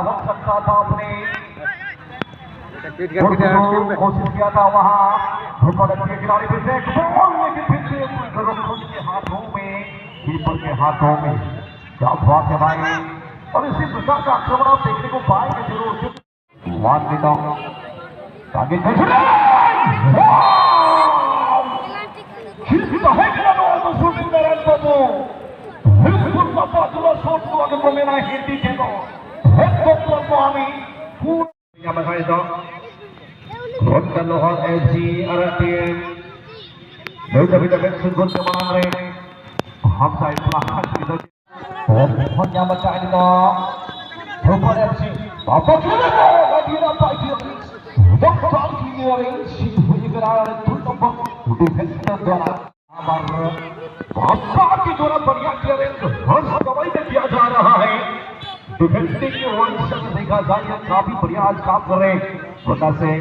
हो सकता था, अपने कोशिश किया था वहाँ ऊपर के खिलाड़ी फिर से लेकिन फिर से खुद के हाथों में, कीपर के हाथों में। क्या बात है भाई, और इसी प्रकार का आक्रमण आप देखने को पाएंगे जरूर। आगे किया जा रहा है। डिफेंसिंग की ओर से देखा जाए काफी बढ़िया आज काम कर रहे हैं। मुन्ना सिंह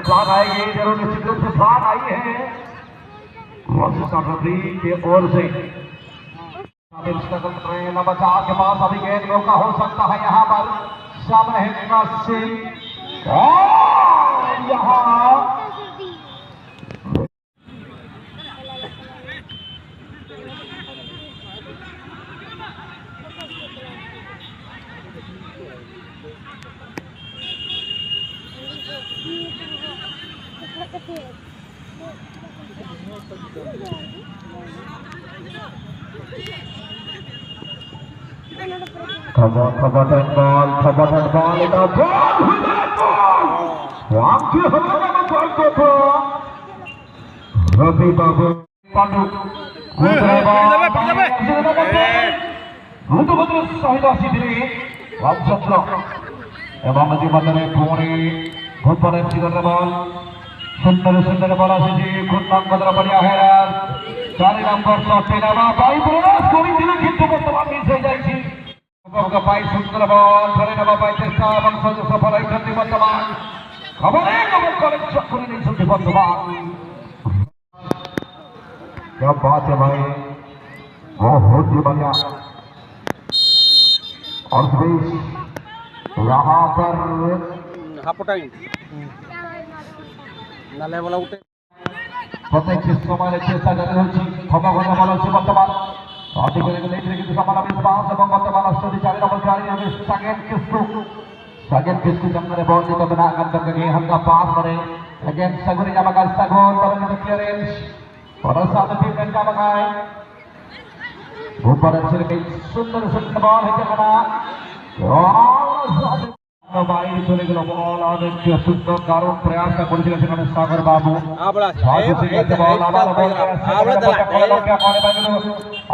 प्लान आएगी जरूर, निश्चित रूप से प्लान आई है की ओर से। बचा के पास अभी गेंद मौका हो सकता है यहाँ पर, सामने है मुन्ना सिंह और यहाँ Kabupaten ball, itu waktu hanya itu Rabi Babu Pandu untuk betul Sahida Sidri Wabjatlo emang masih materi Puri Kabupaten Sidra ball सुंदर बड़ा से जी खुद नाम बदला बढ़िया है यार 4 नंबर शॉट पे ना भाई बोनस कोई दिल किंतु वर्तमान मिस हो जाई छी का पाई सुंदर बॉल धरे ना पाई चेष्टा बंसो सफल है करती वर्तमान खबर है कब कॉलेज चक्कर नहीं सुनती वर्तमान। क्या बात है भाई, बहुत ही बढ़िया। और यहाँ पर हापुटाई नाले वाला उठे प्रत्येक समय चेष्टा जारी होची क्षमा करना बल अछि वर्तमान अधिक लेट কিন্তু সমান আমি পাঁচ এবং বর্তমান অষ্টটি 4 নম্বর খেলোয়াড় হবে সাগেন কিসকু সামনে বল দিতে হবে না আগাম থেকে হালকা পাস করে अगेन सगुनी जामका सगोन तरंग क्लियरेंस और साथ टीम का जामका है ऊपर अच्छे के सुंदर बॉल है करना और बाहर चले गया बॉल और एक सुंदर दारुण प्रयास का করেছিলেন সেখানে সাগর বাবু আবলা বল আবার क्या कोने पे গেল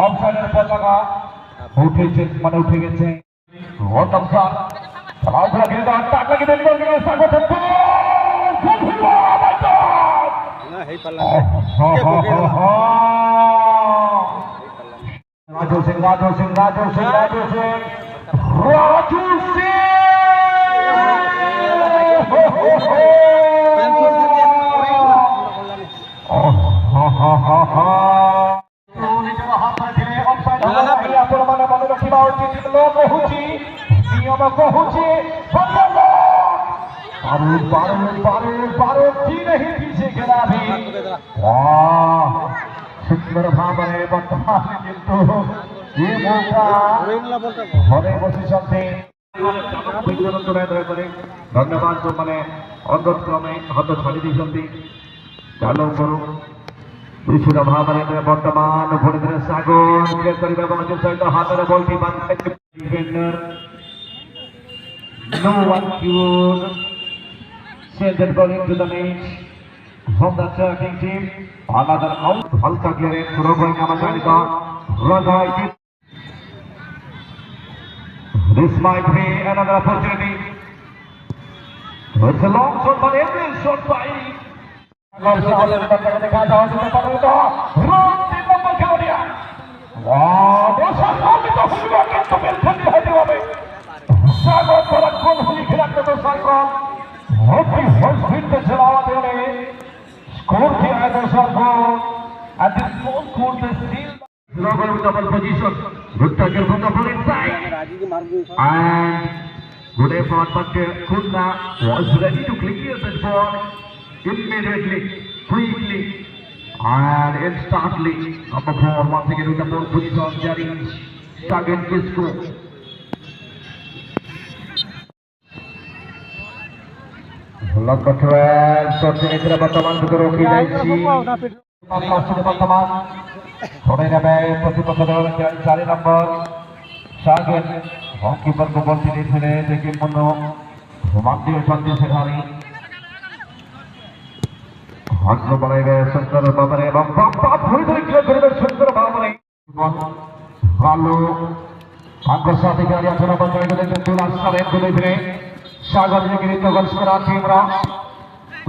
অফসাইডের পতাকা উঠেছে মানে উঠে গেছে बहुत अच्छा খেলা খেলে টাক লাগিয়ে দেন বল গেল সাগর না হেই পাল্লা राजू सिंह नहीं पीछे खेला भी सुंदर भावने वर्तमान किंतु ये मौका हरे पोजिशन से धन्यवाद जो मैंने अनुरोध क्रमे हाथ छाड़ी दी चालू करूँ विशुद्ध भावने वर्तमान भोरे सागोन सहित हाथ ball defender no one could send that ball into the net from the attacking team. Another out, halka clearance, Rogoy Namajanika, Rajai. This might be another opportunity. It's a long shot, but every shot by Wow, सागर पर कौन होली खिलाते तो सागर होती full speed पे चलावा देने score किया है दर्शक को at this small court they still Robert with double position. Good tackle from the ball inside. And Good effort, but Khulna was ready to clear the ball immediately, quickly, and instantly. Number 4 once again with the ball position, Jerry Sagan Kisco. Longkot well, shotnya tidak berteman betul Rocky Daisy. Masih berteman. Thore nabe प्रतिपक्ष दल चारि number Sagan. Goalkeeper को ball धीरे धीरे देखिए मनो घुमाते चलते सेखानी. हाथ को बढ़ाएगा सुंदर बाबरे बाबा पूरी तरह क्लियर करेगा सुंदर बाबरे. Lalu angkat saat ini ada acara bantuan itu tulas kalian boleh beri. Sagan yang kini tegal sekarang timra.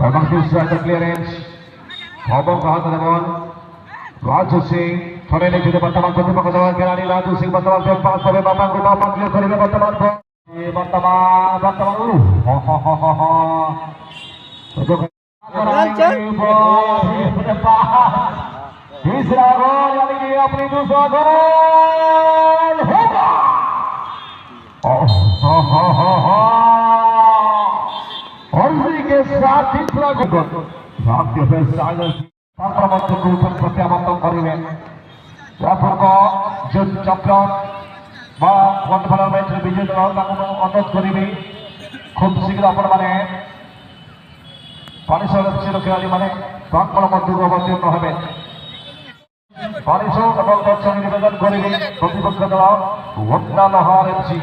Memang bisa ada clearance. Ngomong ke hati ball. Raju Singh. Thore ini juga berteman प्रतिपक्ष दल खिलाड़ी Raju Singh berteman ke pas sampai bapak clear करेगा berteman ball. तीसरा गोल यानी कि अपनी दूसरा गोल होगा. और इसी के साथ तीसरा गोल भारतीय संक्रमण को प्रत्यावर्तन करेंगे. जो चैंपियन फुटबल मैच विजय दल अनुरोध करी खूब शीघ्र आपण मैंने परिसर खेलाड़ी मैंने संक्रमण अवतीर्ण हे परिसर और दर्शक निवेदन करी प्रतिपक्ष दल होटल लहर एफसी